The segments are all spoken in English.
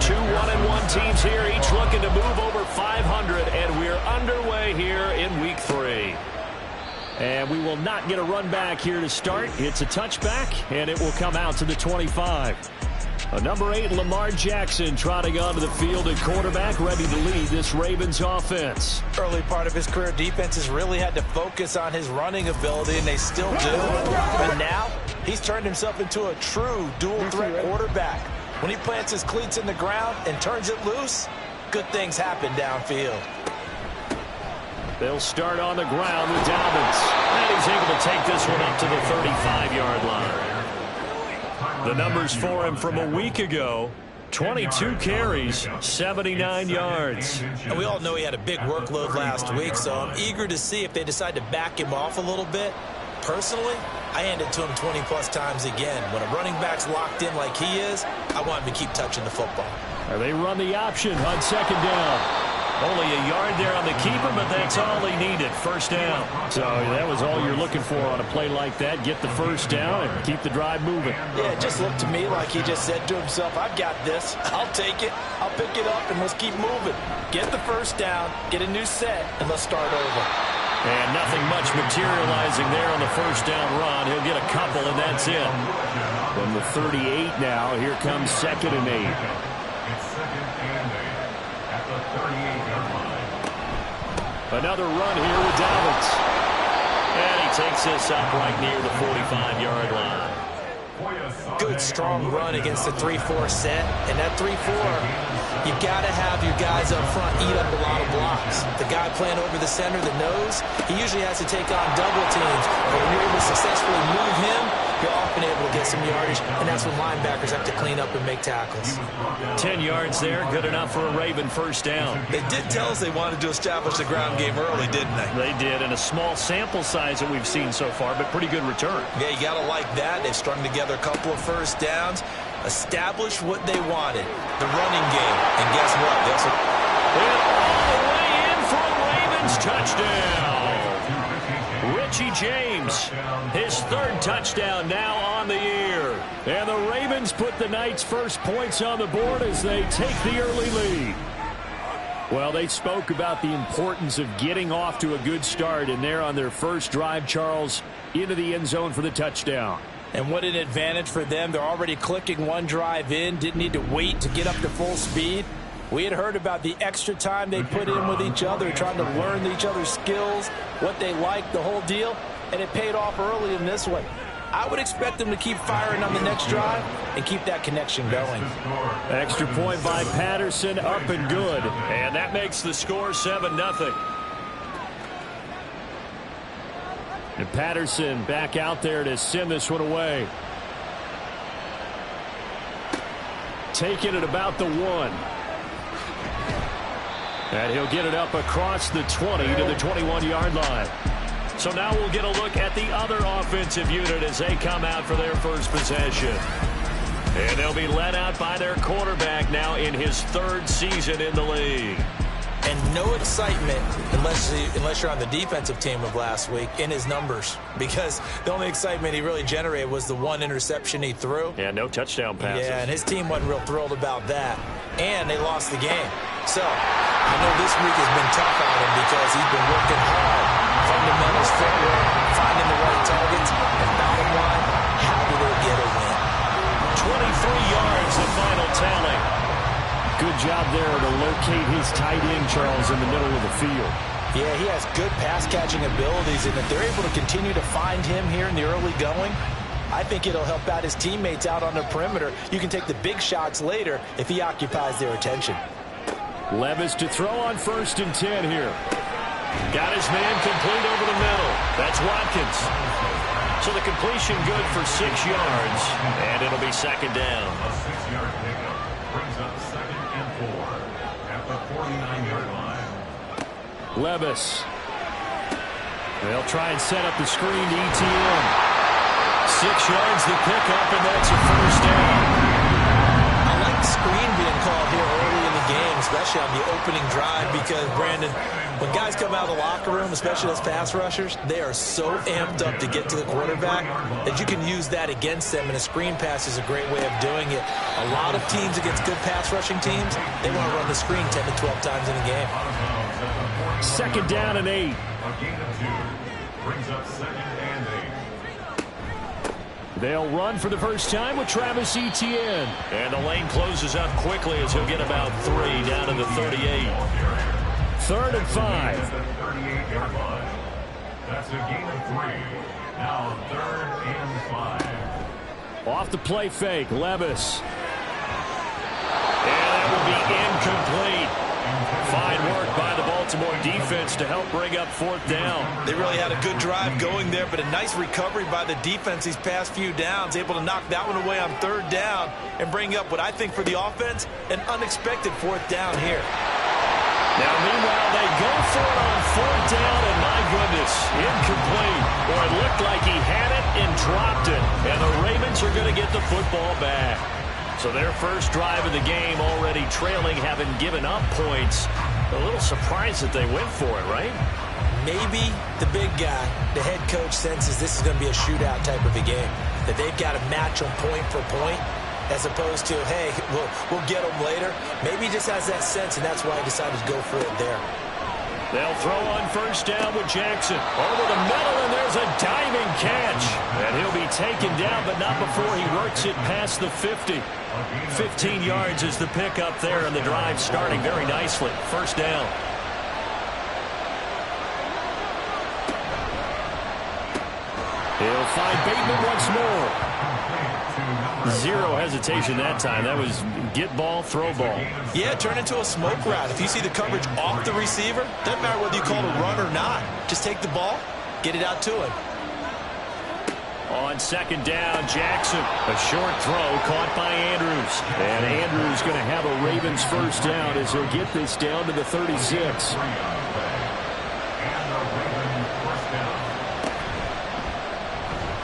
Two 1-1 teams here, each looking to move over 500, and we're underway here in week 3. And we will not get a run back here to start. It's a touchback, and it will come out to the 25. Number 8, Lamar Jackson, trotting onto the field at quarterback, ready to lead this Ravens offense. Early part of his career, defenses really had to focus on his running ability, and they still do. And now, he's turned himself into a true dual-threat quarterback. When he plants his cleats in the ground and turns it loose, good things happen downfield. They'll start on the ground with Dobbins. And he's able to take this one up to the 35-yard line. The numbers for him from a week ago, 22 carries, 79 yards. And we all know he had a big workload last week, so I'm eager to see if they decide to back him off a little bit. Personally, I hand it to him 20-plus times again. When a running back's locked in like he is, I want him to keep touching the football. They run the option on second down. Only a yard there on the keeper, but that's all he needed. First down. So that was all you're looking for on a play like that. Get the first down and keep the drive moving. Yeah, it just looked to me like he just said to himself, I've got this. I'll take it. I'll pick it up, and let's keep moving. Get the first down, get a new set, and let's start over. And nothing much materializing there on the first down run. He'll get a couple, and that's it. From the 38 now, here comes 2nd and 8. It's 2nd and 8 at the 38-yard line. Another run here with Dobbins. And he takes this up right near the 45-yard line. Good, strong run against the 3-4 set. And that 3-4, you've got to have your guys up front eat up a lot of blocks. The guy playing over the center, the nose, he usually has to take on double teams. But when you're able to successfully move him, you're often able to get some yardage, and that's when linebackers have to clean up and make tackles. 10 yards there, good enough for a Raven first down. They did tell us they wanted to establish the ground game early, didn't they? They did, and a small sample size that we've seen so far, but pretty good return. Yeah, you got to like that. They've strung together a couple of first downs, established what they wanted, the running game. And guess what? They also all the way in for a Ravens touchdown. Richie James, his 3rd touchdown now on the year. And the Ravens put the night's first points on the board as they take the early lead. Well, they spoke about the importance of getting off to a good start, and they're on their first drive, Charles, into the end zone for the touchdown. And what an advantage for them. They're already clicking one drive in, didn't need to wait to get up to full speed. We had heard about the extra time they put in with each other, trying to learn each other's skills, what they like, the whole deal, and it paid off early in this one. I would expect them to keep firing on the next drive and keep that connection going. Extra point by Patterson, up and good. And that makes the score 7-0. And Patterson back out there to send this one away. Taking it about the 1. And he'll get it up across the 20 to the 21-yard line. So now we'll get a look at the other offensive unit as they come out for their first possession. And they'll be led out by their quarterback now in his 3rd season in the league. And no excitement unless you're on the defensive team of last week in his numbers, because the only excitement he really generated was the 1 interception he threw. Yeah, no touchdown passes. Yeah, and his team wasn't real thrilled about that. And they lost the game. So I know this week has been tough on him because he's been working hard. Fundamentals, footwork, finding the right targets, and bottom line, how do they get a win? 23 yards, the final tally. Good job there to locate his tight end, Charles, in the middle of the field. Yeah, he has good pass-catching abilities, and if they're able to continue to find him here in the early going, I think it'll help out his teammates out on the perimeter. You can take the big shots later if he occupies their attention. Levis to throw on 1st and 10 here. Got his man complete over the middle. That's Watkins. So the completion good for 6 yards, and it'll be 2nd down. A 6-yard pickup brings up 2nd and 4 at the 49-yard line. Levis. They'll try and set up the screen to ETN. 6 yards the pickup, and that's a 1st down. I like the screen being called here early in the game. especially on the opening drive, because, Brandon, when guys come out of the locker room, especially those pass rushers, they are so amped up to get to the quarterback that you can use that against them, and a screen pass is a great way of doing it. A lot of teams against good pass rushing teams, they want to run the screen 10 to 12 times in a game. 2nd down and 8. A gain of 2 brings up 2nd and 8. They'll run for the first time with Travis Etienne. And the lane closes up quickly as he'll get about 3 down to the 38. 3rd and 5. At the 38-yard line. That's a gain of 3. Now 3rd and 5. Off the play fake, Levis. And that will be incomplete. Fine work by the Baltimore defense to help bring up 4th down. They really had a good drive going there, but a nice recovery by the defense these past few downs, able to knock that one away on 3rd down and bring up what I think for the offense, an unexpected 4th down here. Now, meanwhile, they go for it on 4th down, and my goodness, incomplete. Or it looked like he had it and dropped it, and the Ravens are going to get the football back. So their first drive of the game already trailing, having given up points. A little surprised that they went for it, right? Maybe the big guy, the head coach, senses this is going to be a shootout type of a game, that they've got to match them point for point, as opposed to, hey, we'll get them later. Maybe he just has that sense, and that's why he decided to go for it there. They'll throw on 1st down with Jackson. Over the middle, and there's a diving catch. And he'll be taken down, but not before he works it past the 50. 15 yards is the pickup there, and the drive starting very nicely. 1st down. He'll find Bateman once more. 0 hesitation that time. That was get ball, throw ball. Yeah, turn into a smoke route. If you see the coverage off the receiver, doesn't matter whether you call it a run or not. Just take the ball, get it out to him. On 2nd down, Jackson. A short throw caught by Andrews. And Andrews going to have a Ravens 1st down as he'll get this down to the 36.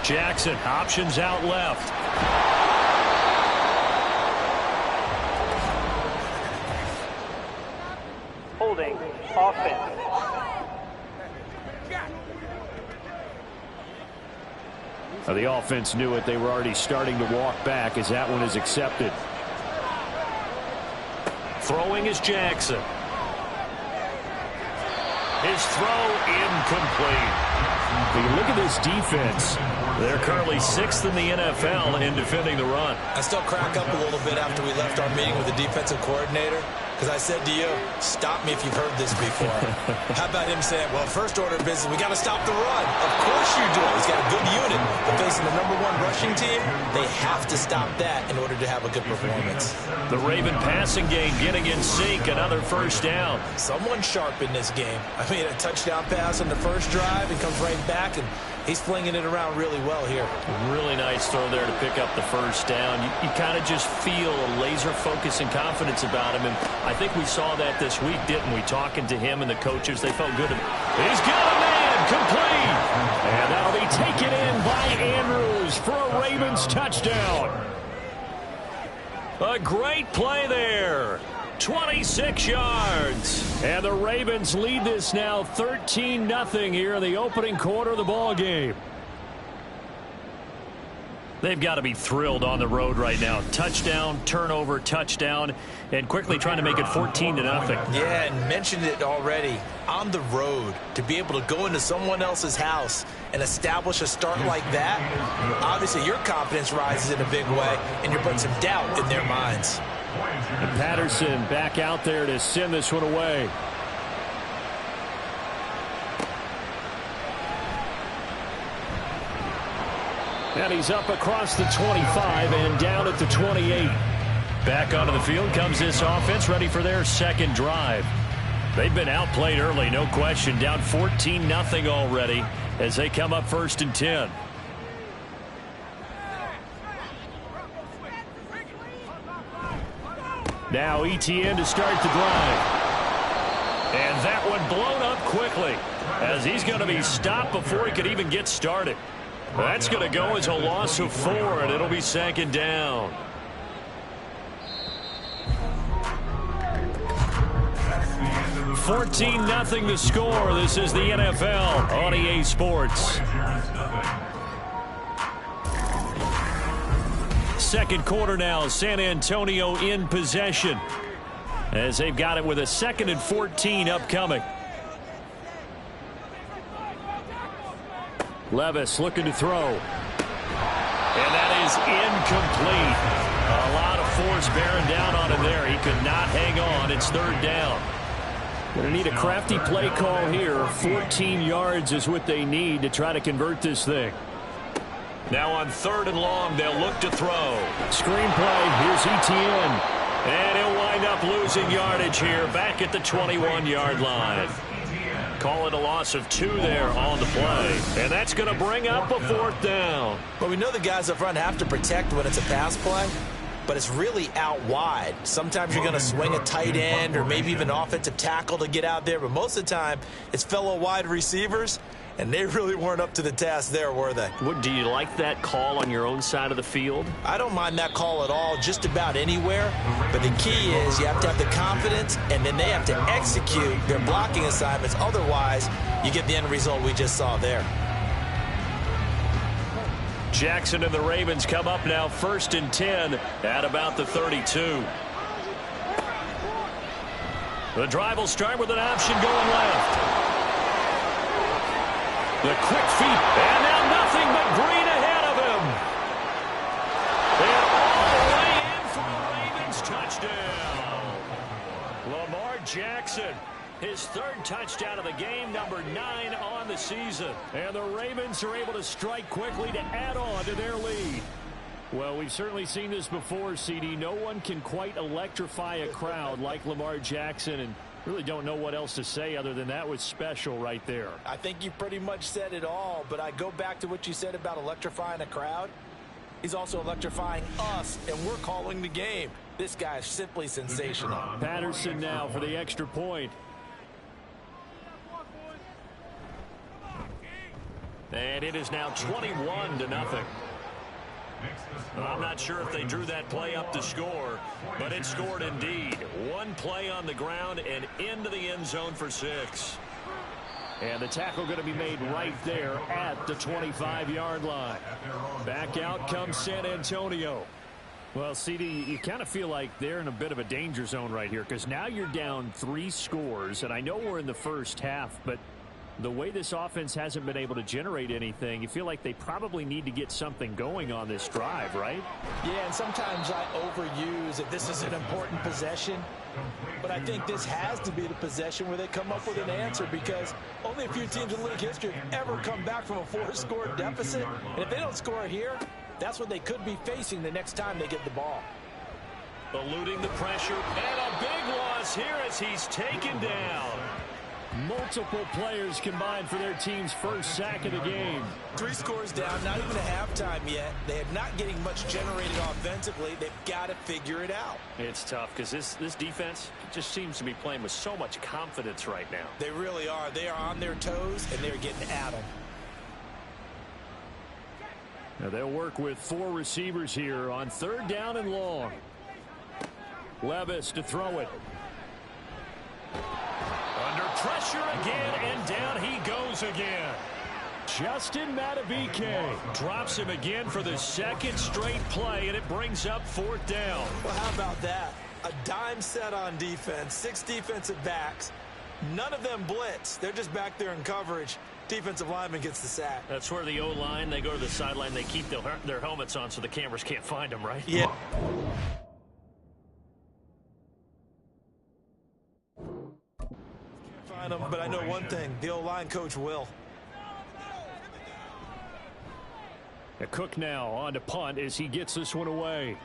Jackson, options out left. Holding offense. The offense knew it. They were already starting to walk back as that one is accepted. Throwing is Jackson. His throw incomplete. When you look at this defense, they're currently 6th in the NFL in defending the run. I still crack up a little bit after we left our meeting with the defensive coordinator, because I said to you, stop me if you've heard this before. How about him saying, well, first order of business, we got to stop the run. Of course you do. He's got a good unit, but facing the #1 rushing team, they have to stop that in order to have a good performance. The Raven passing game getting in sync, another 1st down. Someone sharp in this game. I mean, a touchdown pass on the first drive and comes right back, and he's flinging it around really well here. Really nice throw there to pick up the 1st down. You kind of just feel a laser focus and confidence about him, and I think we saw that this week, didn't we? Talking to him and the coaches, they felt good. He's got a man, complete. And that'll be taken in by Andrews for a Ravens touchdown. A great play there. 26 yards. And the Ravens lead this now 13-0 here in the opening quarter of the ball game. They've got to be thrilled on the road right now. Touchdown, turnover, touchdown, and quickly trying to make it 14-0. Yeah, and mentioned it already. On the road, to be able to go into someone else's house and establish a start like that, obviously your confidence rises in a big way, and you're putting some doubt in their minds. And Patterson back out there to send this one away. And he's up across the 25 and down at the 28. Back onto the field comes this offense, ready for their 2nd drive. They've been outplayed early, no question. Down 14-0 already as they come up 1st and 10. Now Etienne to start the drive. And that one blown up quickly as he's going to be stopped before he could even get started. That's going to go as a loss of 4, and it'll be 2nd down. 14-0 the score. This is the NFL on EA Sports. Second quarter now, San Antonio in possession as they've got it with a 2nd and 14 upcoming. Levis looking to throw. And that is incomplete. A lot of force bearing down on him there. He could not hang on. It's 3rd down. Going to need a crafty play call here. 14 yards is what they need to try to convert this thing. Now on 3rd and long, they'll look to throw. Screenplay, here's Etienne. And he'll wind up losing yardage here back at the 21-yard line. Call it a loss of 2 there on the play. And that's going to bring up a 4th down. Well, we know the guys up front have to protect when it's a pass play, but it's really out wide. Sometimes you're going to swing a tight end or maybe even offensive tackle to get out there, but most of the time it's fellow wide receivers, and they really weren't up to the task there, were they? Do you like that call on your own side of the field? I don't mind that call at all, just about anywhere. But the key is you have to have the confidence, and then they have to execute their blocking assignments. Otherwise, you get the end result we just saw there. Jackson and the Ravens come up now 1st and 10 at about the 32. The drive will start with an option going left. The quick feet, and now nothing but green ahead of him. And all the way in for the Ravens touchdown. Lamar Jackson, his 3rd touchdown of the game, number 9 on the season. And the Ravens are able to strike quickly to add on to their lead. Well, we've certainly seen this before, CD. No one can quite electrify a crowd like Lamar Jackson, and really don't know what else to say other than that was special right there. I think you pretty much said it all, but I go back to what you said about electrifying a crowd. He's also electrifying us, and we're calling the game. This guy is simply sensational. Patterson now for the extra point. And it is now 21-0. I'm not sure if they drew that play up to score, but it scored indeed. One play on the ground and into the end zone for 6. And the tackle going to be made right there at the 25-yard line. Back out comes San Antonio. Well, CD, you kind of feel like they're in a bit of a danger zone right here because now you're down 3 scores, and I know we're in the first half, but the way this offense hasn't been able to generate anything, you feel like they probably need to get something going on this drive, right? Yeah, and sometimes I overuse that this is an important possession, but I think this has to be the possession where they come up with an answer because only a few teams in league history have ever come back from a 4-score deficit, and if they don't score here, that's what they could be facing the next time they get the ball. Eluding the pressure, and a big loss here as he's taken down. Multiple players combined for their team's first sack of the game. 3 scores down, not even a halftime yet. They are not getting much generated offensively. They've got to figure it out. It's tough because this defense just seems to be playing with so much confidence right now. They really are. They are on their toes, and they're getting at them. Now they'll work with 4 receivers here on 3rd down and long. Levis to throw it. Under pressure again, and down he goes again. Justin Madubuike drops him again for the 2nd straight play, and it brings up 4th down. Well, how about that? A dime set on defense, 6 defensive backs. None of them blitz. They're just back there in coverage. Defensive lineman gets the sack. That's where the O-line, they go to the sideline, they keep their helmets on so the cameras can't find them, right? Yeah. Find them, but I know one thing. The O-line coach will. Cook now on to punt as he gets this one away.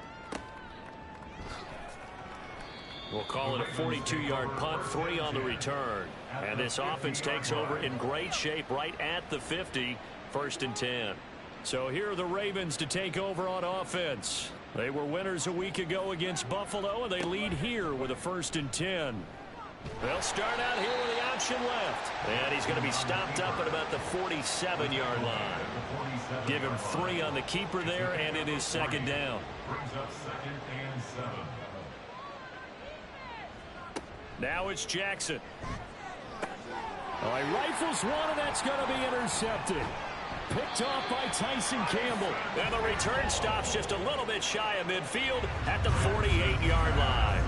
We'll call it a 42-yard punt, 3 on the return. And this offense takes over in great shape right at the 50, 1st and 10. So here are the Ravens to take over on offense. They were winners a week ago against Buffalo, and they lead here with a 1st and 10. They'll start out here with the option left. And he's going to be stopped up at about the 47-yard line. Give him 3 on the keeper there, and it is 2nd down. Brings up 2nd and 7. Now it's Jackson. Oh, he rifles one, and that's going to be intercepted. Picked off by Tyson Campbell. And the return stops just a little bit shy of midfield at the 48-yard line.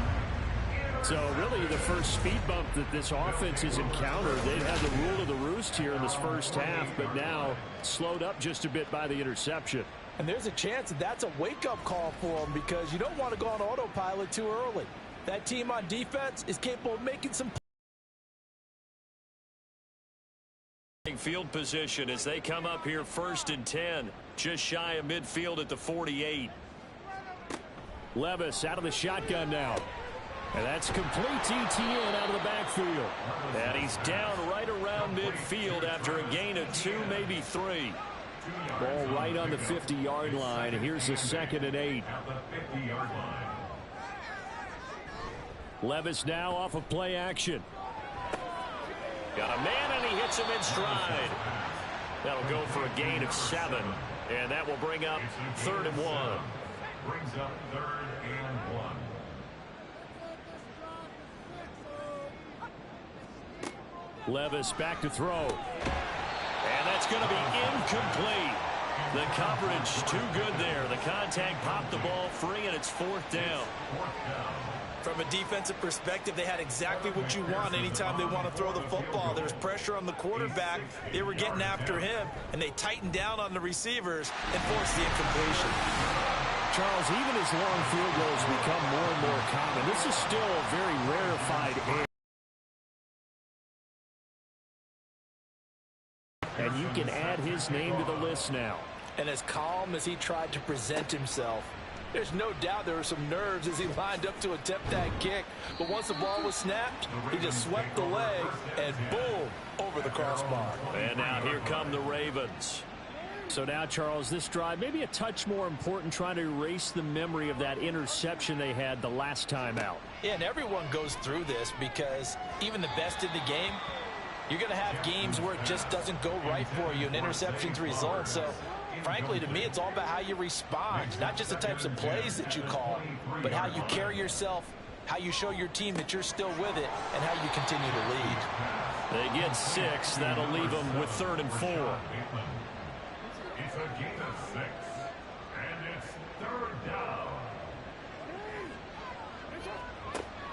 So really the first speed bump that this offense has encountered. They'd had the rule of the roost here in this first half, but now slowed up just a bit by the interception. And there's a chance that that's a wake-up call for them because you don't want to go on autopilot too early. That team on defense is capable of making some field position as they come up here 1st and 10, just shy of midfield at the 48. Levis out of the shotgun now. And that's complete to Etienne out of the backfield. And he's down right around midfield after a gain of 2, maybe 3. Ball right on the 50-yard line. Here's a 2nd and 8. Levis now off of play action. Got a man, and he hits him in stride. That'll go for a gain of 7. And that will bring up 3rd and 1. Brings up 3rd and 1. Levis back to throw. And that's going to be incomplete. The coverage too good there. The contact popped the ball free, and it's 4th down. From a defensive perspective, they had exactly what you want anytime they want to throw the football. There was pressure on the quarterback. They were getting after him, and they tightened down on the receivers and forced the incompletion. Charles, even as long field goals become more and more common, this is still a very rarefied area. And you can add his name to the list now. And as calm as he tried to present himself, there's no doubt there were some nerves as he lined up to attempt that kick. But once the ball was snapped, he just swept the leg and boom, over the crossbar. And now here come the Ravens. So now, Charles, this drive maybe a touch more important, trying to erase the memory of that interception they had the last time out. Yeah, and everyone goes through this because even the best in the game, you're going to have games where it just doesn't go right for you and interceptions result. So, frankly, to me, it's all about how you respond, not just the types of plays that you call, but how you carry yourself, how you show your team that you're still with it, and how you continue to lead. They get 6. That'll leave them with 3rd and 4. It's a gain of 6, and it's 3rd down.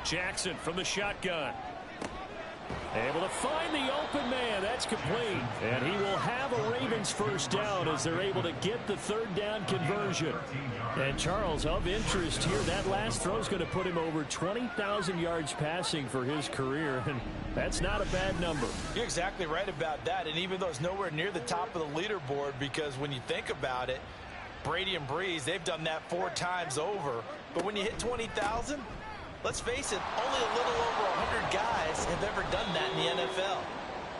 Jackson from the shotgun. Able to find the open man. That's complete. And he will have a Ravens first down as they're able to get the 3rd down conversion. And Charles, of interest here, that last throw is going to put him over 20,000 yards passing for his career. And that's not a bad number. You're exactly right about that. And even though it's nowhere near the top of the leaderboard, because when you think about it, Brady and Breeze, they've done that 4 times over. But when you hit 20,000, let's face it, only a little over 100 guys have ever done that in the NFL.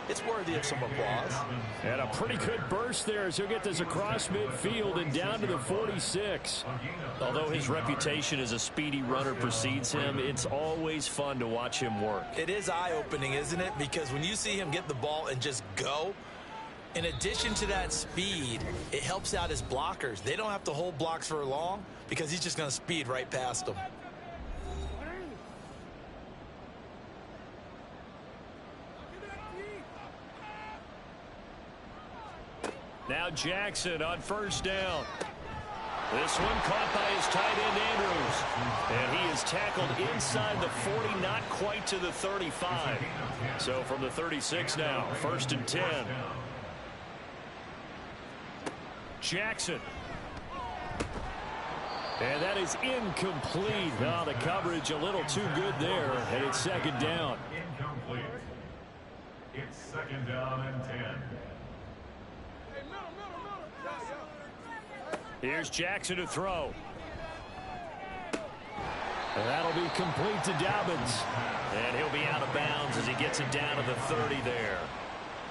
It's worthy of some applause. And a pretty good burst there as he'll get this across midfield and down to the 46. Although his reputation as a speedy runner precedes him, it's always fun to watch him work. It is eye-opening, isn't it? Because when you see him get the ball and just go, in addition to that speed, it helps out his blockers. They don't have to hold blocks for long because he's just going to speed right past them. Now Jackson on 1st down. This one caught by his tight end Andrews. And he is tackled inside the 40, not quite to the 35. So from the 36 now, 1st and 10. Jackson. And that is incomplete. Oh, the coverage a little too good there. And it's 2nd down. Incomplete. It's 2nd down and 10. Here's Jackson to throw. And that'll be complete to Dobbins. And he'll be out of bounds as he gets it down to the 30 there.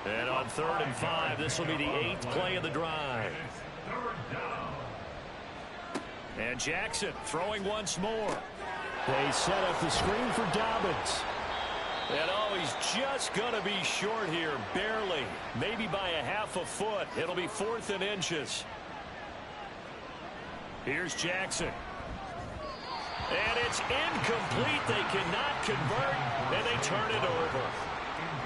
And on 3rd and 5, this will be the 8th play of the drive. And Jackson throwing once more. They set up the screen for Dobbins. And oh, he's just going to be short here, barely. Maybe by a half a foot. It'll be 4th and inches. Here's Jackson. And it's incomplete. They cannot convert, and they turn it over.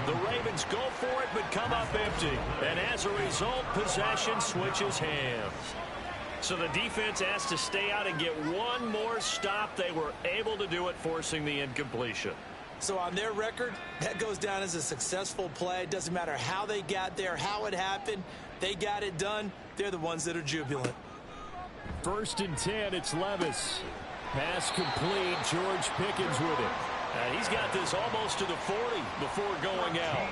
The Ravens go for it, but come up empty. And as a result, possession switches hands. So the defense has to stay out and get one more stop. They were able to do it, forcing the incompletion. So on their record, that goes down as a successful play. It doesn't matter how they got there, how it happened. They got it done. They're the ones that are jubilant. 1st and 10, it's Levis. Pass complete. George Pickens with it. He's got this almost to the 40 before going out.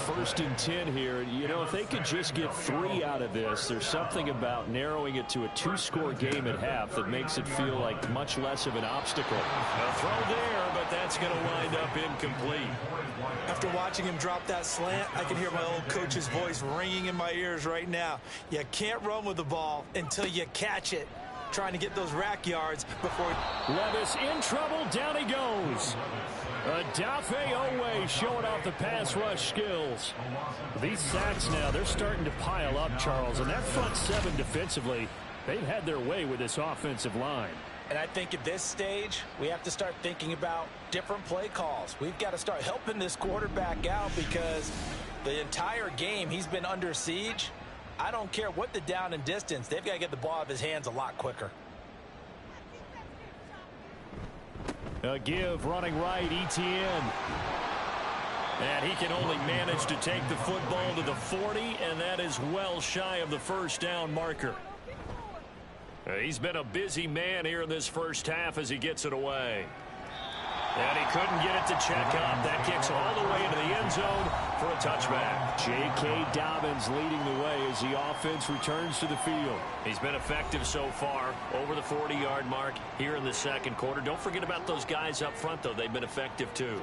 1st and 10 here. You know, if they could just get 3 out of this, there's something about narrowing it to a 2-score game at half that makes it feel like much less of an obstacle. A throw there, but that's going to wind up incomplete. After watching him drop that slant, I can hear my old coach's voice ringing in my ears right now. You can't run with the ball until you catch it. Trying to get those rack yards before... Levis in trouble. Down he goes. Odafe Oweh showing off the pass rush skills. These sacks now, they're starting to pile up, Charles. And that front 7 defensively, they've had their way with this offensive line. And I think at this stage, we have to start thinking about different play calls. We've got to start helping this quarterback out because the entire game he's been under siege. I don't care what the down and distance. They've got to get the ball out of his hands a lot quicker. A give running right, Etienne. And he can only manage to take the football to the 40, and that is well shy of the first down marker. He's been a busy man here in this first half as he gets it away. And he couldn't get it to check up. That kicks all the way into the end zone for a touchback. J.K. Dobbins leading the way as the offense returns to the field. He's been effective so far, over the 40-yard mark here in the second quarter. Don't forget about those guys up front, though. They've been effective, too.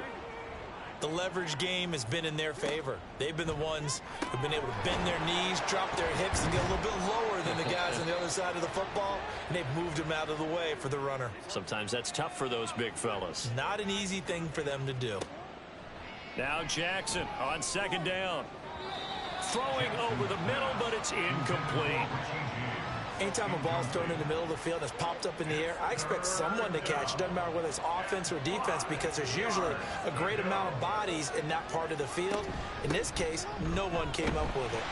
The leverage game has been in their favor. They've been the ones who've been able to bend their knees, drop their hips, and get a little bit lower than the guys on the other side of the football, and they've moved them out of the way for the runner. Sometimes that's tough for those big fellas. Not an easy thing for them to do. Now Jackson on 2nd down. Throwing over the middle, but it's incomplete. Anytime a ball's thrown in the middle of the field and it's popped up in the air, I expect someone to catch. It doesn't matter whether it's offense or defense because there's usually a great amount of bodies in that part of the field. In this case, no one came up with it.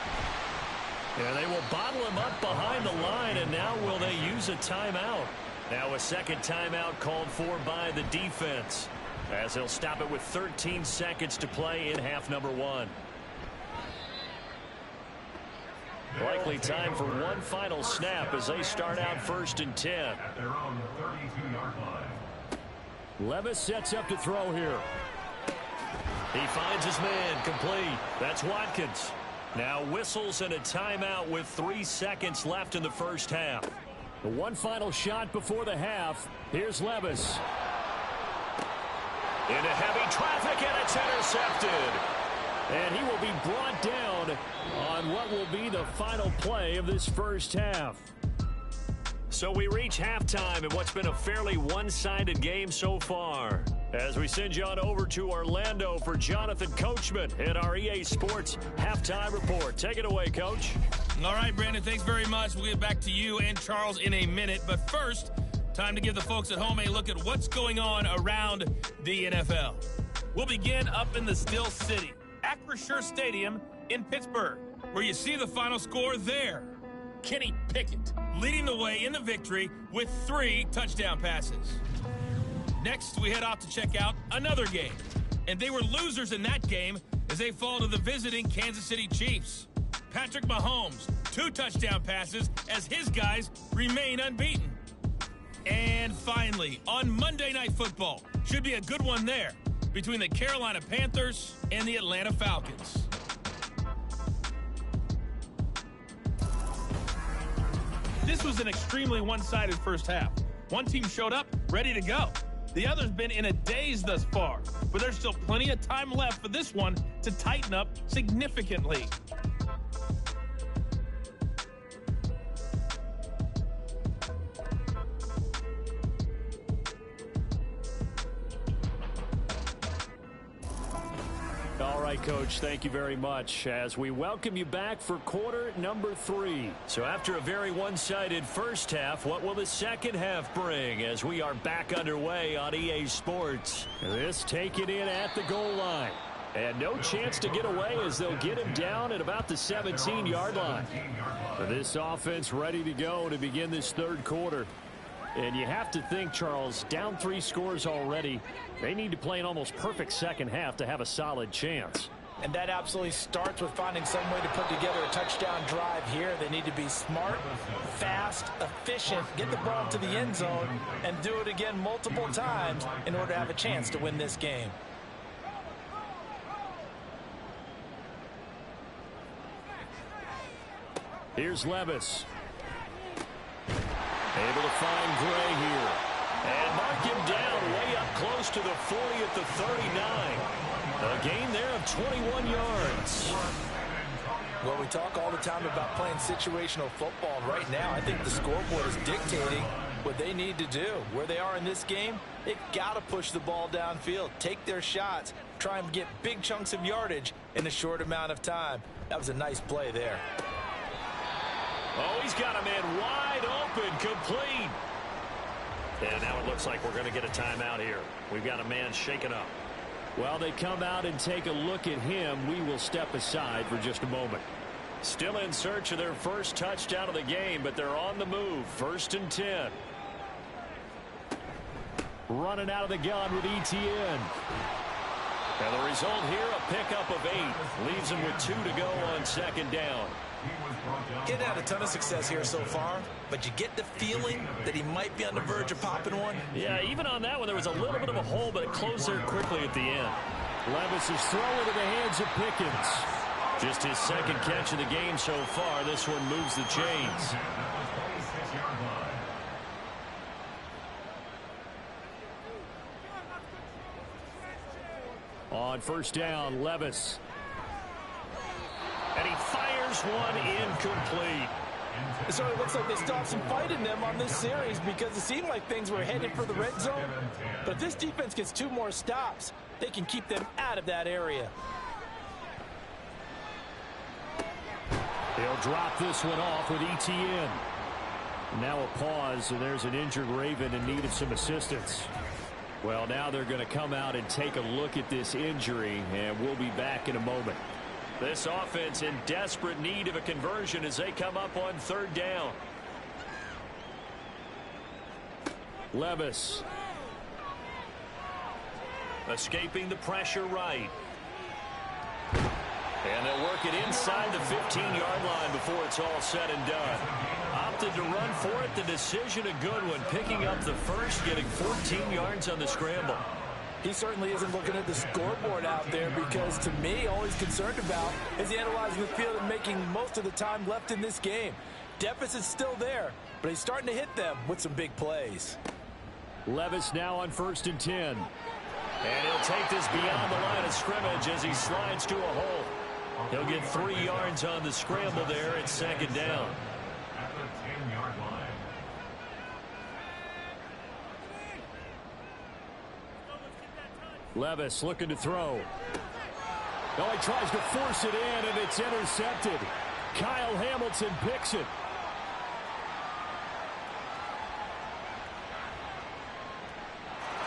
Yeah, they will bottle him up behind the line, and now will they use a timeout? Now a second timeout called for by the defense as they'll stop it with 13 seconds to play in half number 1. Likely time for one final snap as they start out 1st and 10. At their own 32-yard line. Levis sets up to throw here. He finds his man complete. That's Watkins. Now whistles and a timeout with 3 seconds left in the first half. The one final shot before the half. Here's Levis. Into heavy traffic, and it's intercepted. And he will be brought down on what will be the final play of this first half. So we reach halftime in what's been a fairly one-sided game so far. As we send you on over to Orlando for Jonathan Coachman at our EA Sports Halftime Report. Take it away, Coach. All right, Brandon, thanks very much. We'll get back to you and Charles in a minute. But first, time to give the folks at home a look at what's going on around the NFL. We'll begin up in the Steel City, Acrisure Stadium in Pittsburgh, where you see the final score there. Kenny Pickett leading the way in the victory with 3 touchdown passes. Next, we head off to check out another game. And they were losers in that game as they fall to the visiting Kansas City Chiefs. Patrick Mahomes, 2 touchdown passes as his guys remain unbeaten. And finally, on Monday Night Football, should be a good one there between the Carolina Panthers and the Atlanta Falcons. This was an extremely one-sided first half. One team showed up, ready to go. The other's been in a daze thus far, but there's still plenty of time left for this one to tighten up significantly. All right, Coach, thank you very much as we welcome you back for quarter number 3. So after a very one-sided first half, what will the second half bring as we are back underway on EA Sports? This taken in at the goal line. And no chance to get away as they'll get him down at about the 17-yard line. This offense ready to go to begin this third quarter. And you have to think, Charles, down 3 scores already. They need to play an almost perfect second half to have a solid chance. And that absolutely starts with finding some way to put together a touchdown drive here. They need to be smart, fast, efficient, get the ball to the end zone, and do it again multiple times in order to have a chance to win this game. Here's Levis. Able to find Gray here. And mark him down way up close to the 40 at the 39. A gain there of 21 yards. Well, we talk all the time about playing situational football. Right now, I think the scoreboard is dictating what they need to do. Where they are in this game, they've got to push the ball downfield, take their shots, try and get big chunks of yardage in a short amount of time. That was a nice play there. Oh, he's got a man wide open, complete. And now it looks like we're going to get a timeout here. We've got a man shaken up. While they come out and take a look at him, we will step aside for just a moment. Still in search of their first touchdown of the game, but they're on the move. 1st and 10. Running out of the gun with Etienne. And the result here, a pickup of 8. Leaves them with 2 to go on 2nd down. Getting had a ton of success here so far, but you get the feeling that he might be on the verge of popping one. Yeah, even on that one, there was a little bit of a hole, but it closed there quickly at the end. Levis is throwing into the hands of Pickens. Just his 2nd catch of the game so far. This one moves the chains. On 1st down, Levis. And he fires one incomplete. It sort of looks like they stopped some fight in them on this series because it seemed like things were headed for the red zone. But if this defense gets 2 more stops, they can keep them out of that area. They'll drop this one off with Etienne. Now a pause, and there's an injured Raven in need of some assistance. Well, now they're going to come out and take a look at this injury, and we'll be back in a moment. This offense in desperate need of a conversion as they come up on 3rd down. Levis. Escaping the pressure right. And they'll work it inside the 15-yard line before it's all said and done. Opted to run for it. The decision a good one. Picking up the first, getting 14 yards on the scramble. He certainly isn't looking at the scoreboard out there because, to me, all he's concerned about is analyzing the field and making most of the time left in this game. Deficit's still there, but he's starting to hit them with some big plays. Levis now on 1st and 10. And he'll take this beyond the line of scrimmage as he slides to a hole. He'll get 3 yards on the scramble there at 2nd down. At the 10-yard line. Levis looking to throw. Oh, he tries to force it in, and it's intercepted. Kyle Hamilton picks it.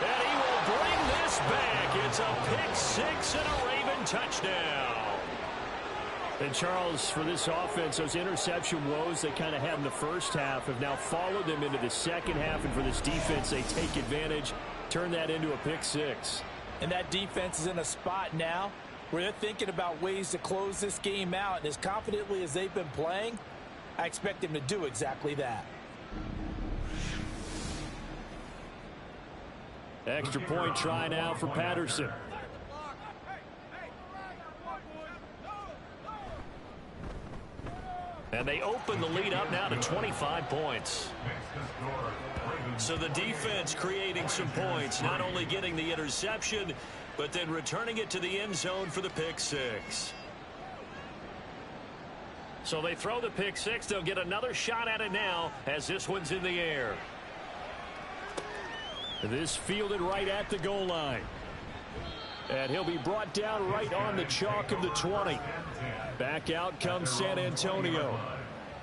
And he will bring this back. It's a pick 6 and a Raven touchdown. And Charles, for this offense, those interception woes they kind of had in the first half have now followed them into the second half. And for this defense, they take advantage, turn that into a pick 6. And that defense is in a spot now where they're thinking about ways to close this game out. And as confidently as they've been playing, I expect them to do exactly that. Extra point try now for Patterson. And they open the lead up now to 25 points. So the defense creating some points, not only getting the interception, but then returning it to the end zone for the pick 6. So they throw the pick 6. They'll get another shot at it now as this one's in the air. This fielded right at the goal line. And he'll be brought down right on the chalk of the 20. Back out comes San Antonio.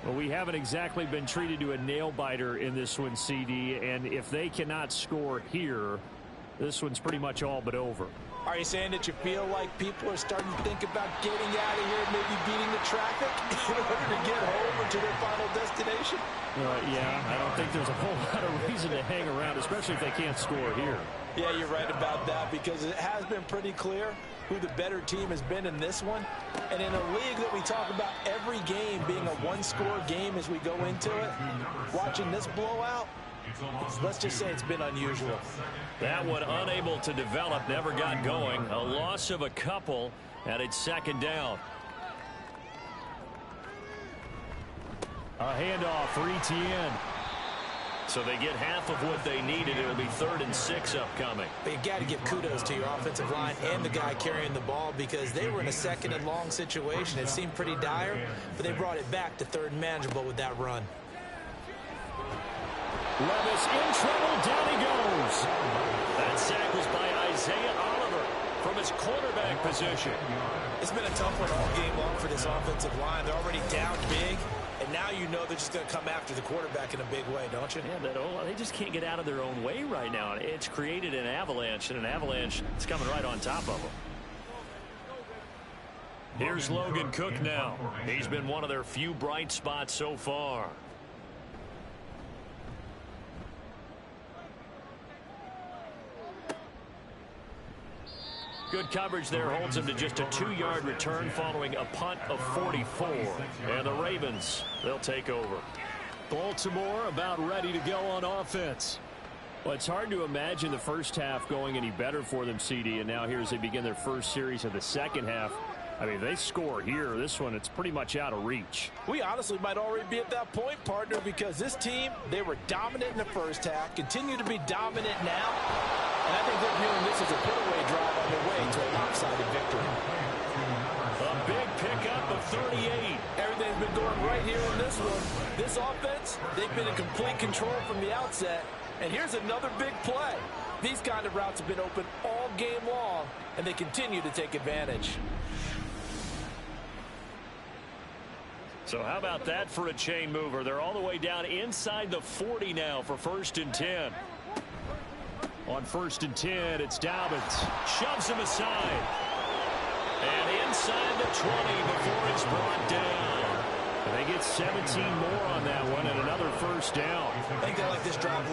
Well, we haven't exactly been treated to a nail-biter in this one, CD. And if they cannot score here, this one's pretty much all but over. Are you saying that you feel like people are starting to think about getting out of here, maybe beating the traffic in order to get home or to their final destination? Yeah, I don't think there's a whole lot of reason to hang around, especially if they can't score here. Yeah, you're right about that, because it has been pretty clear who the better team has been in this one. And in a league that we talk about every game being a one-score game as we go into it, watching this blowout, let's just say it's been unusual. That one unable to develop, never got going. A loss of a couple, and it's second down. A handoff for Etienne. So they get half of what they needed. It'll be 3rd and 6 upcoming. But you got to give kudos to your offensive line and the guy carrying the ball, because they were in a 2nd and long situation. It seemed pretty dire, but they brought it back to 3rd and manageable with that run. Levis in trouble. Down he goes. That sack was by Isaiah Oliver from his quarterback position. It's been a tough one all game long for this offensive line. They're already down big, and now you know they're just going to come after the quarterback in a big way, don't you? Yeah, they just can't get out of their own way right now. It's created an avalanche, and an avalanche is coming right on top of them. Here's Logan Cook now. He's been one of their few bright spots so far. Good coverage there holds him to just a 2-yard return following a punt of 44. And the Ravens, they'll take over. Baltimore about ready to go on offense. Well, it's hard to imagine the first half going any better for them, CD. And now here as they begin their first series of the second half. I mean, if they score here, this one, it's pretty much out of reach. We honestly might already be at that point, partner, because this team, they were dominant in the first half, continue to be dominant now. And I think they're viewing this as a put-away drive on their way to a lopsided victory. A big pickup of 38. Everything's been going right here in this one. This offense, they've been in complete control from the outset. And here's another big play. These kind of routes have been open all game long, and they continue to take advantage. So how about that for a chain mover? They're all the way down inside the 40 now for 1st and 10. On 1st and 10, it's Dobbins. Shoves him aside. And inside the 20 before it's brought down. And they get 17 more on that one and another 1st down. I think they like this drive.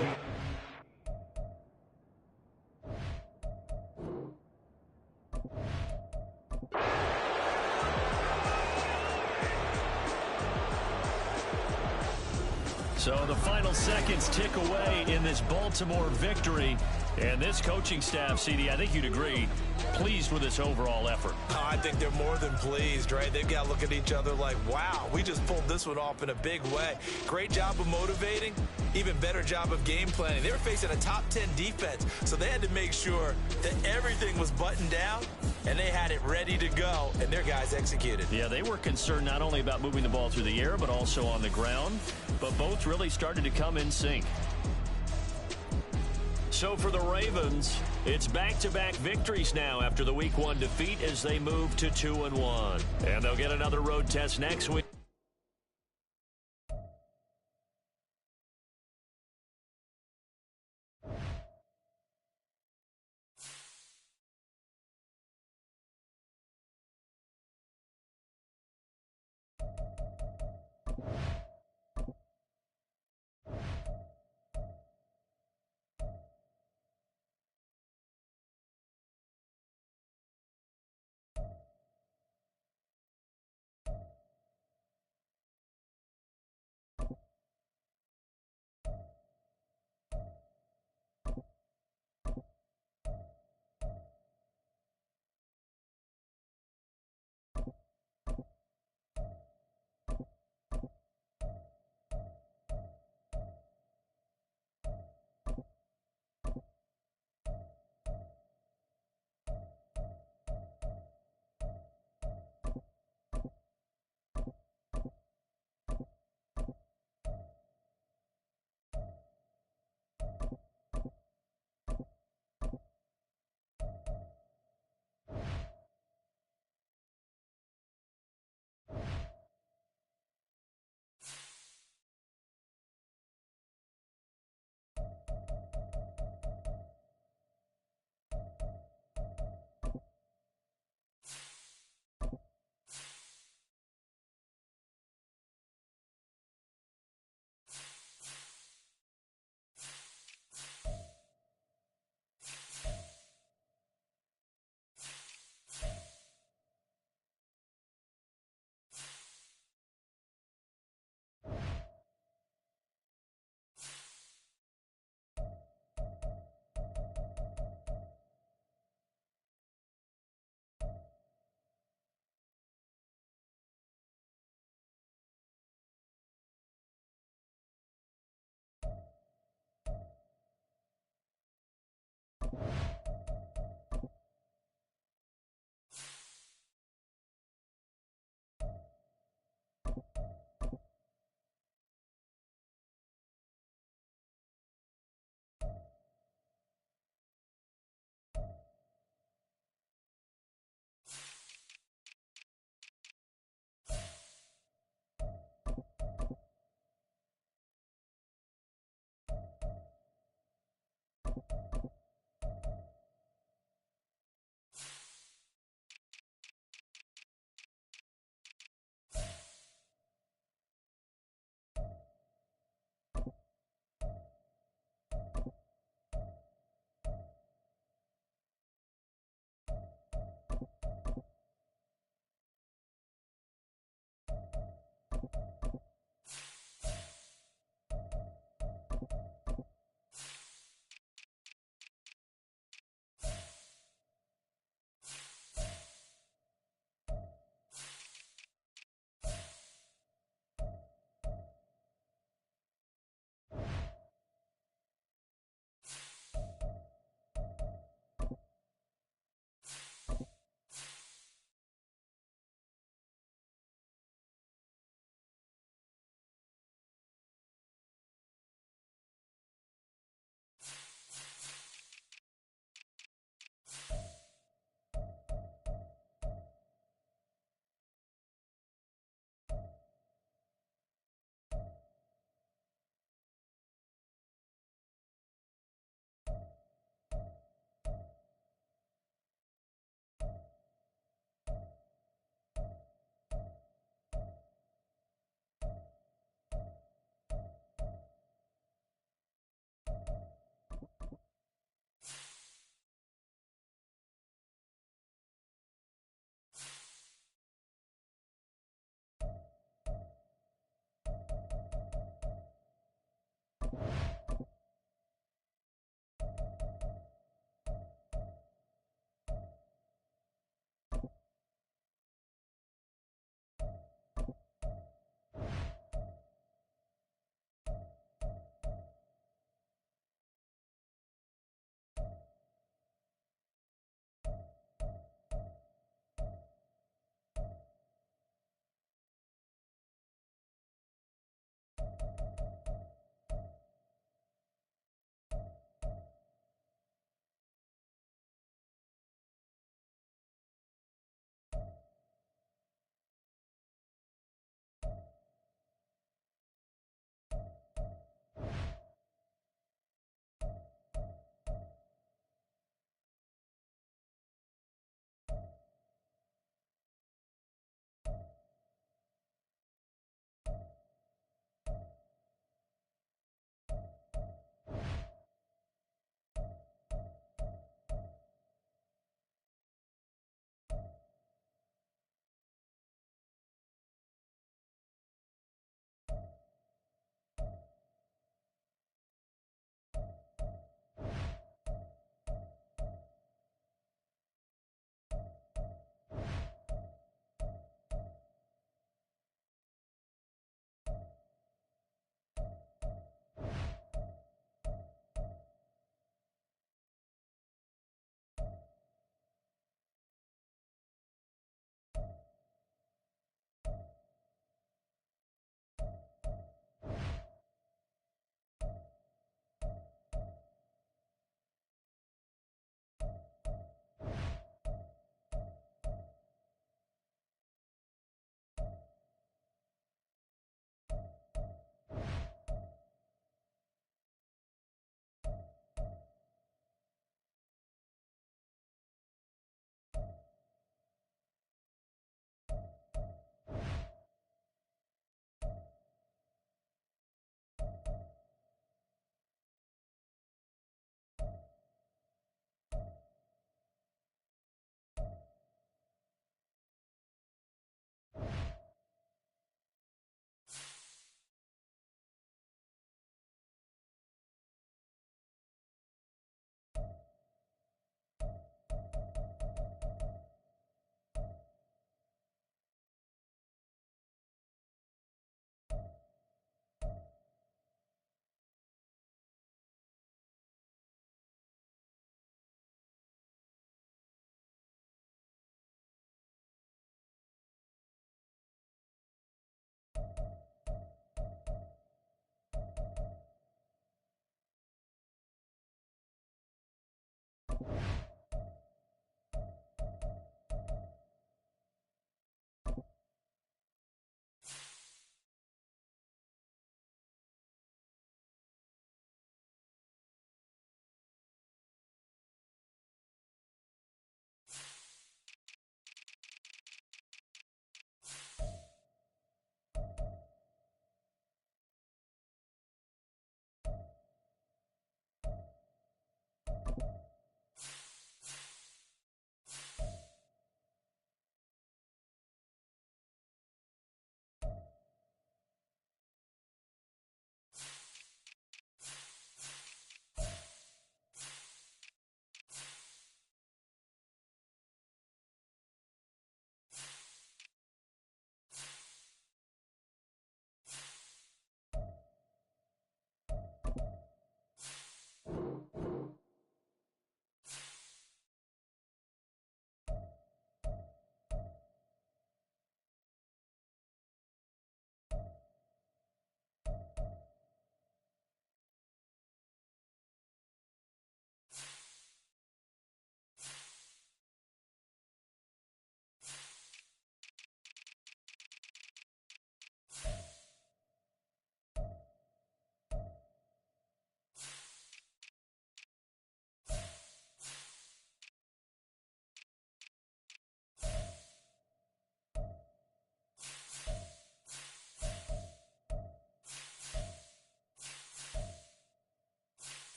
So the final seconds tick away in this Baltimore victory. And this coaching staff, CD, I think you'd agree, pleased with this overall effort. I think they're more than pleased, right? They've got to look at each other like, wow, we just pulled this one off in a big way. Great job of motivating, even better job of game planning. They were facing a top 10 defense, so they had to make sure that everything was buttoned down, and they had it ready to go, and their guys executed. Yeah, they were concerned not only about moving the ball through the air, but also on the ground, but both really started to come in sync. So for the Ravens, it's back-to-back victories now after the Week 1 defeat as they move to 2-1. And they'll get another road test next week.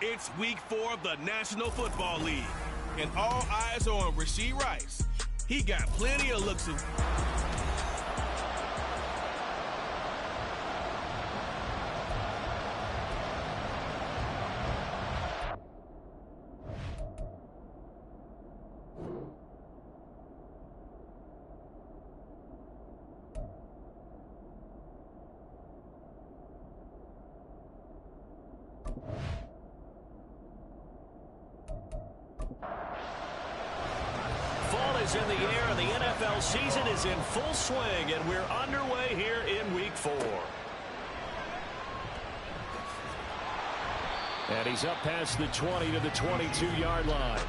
It's week 4 of the National Football League, and all eyes are on Rashee Rice. He got plenty of looks of... Fall is in the air, and the NFL season is in full swing, and we're underway here in Week 4. And he's up past the 20 to the 22-yard line.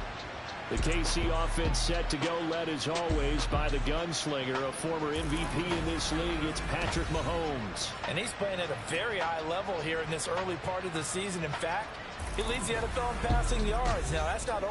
The KC offense set to go, led as always by the gunslinger, a former MVP in this league. It's Patrick Mahomes. And he's playing at a very high level here in this early part of the season. In fact, he leads the NFL in passing yards. Now, that's not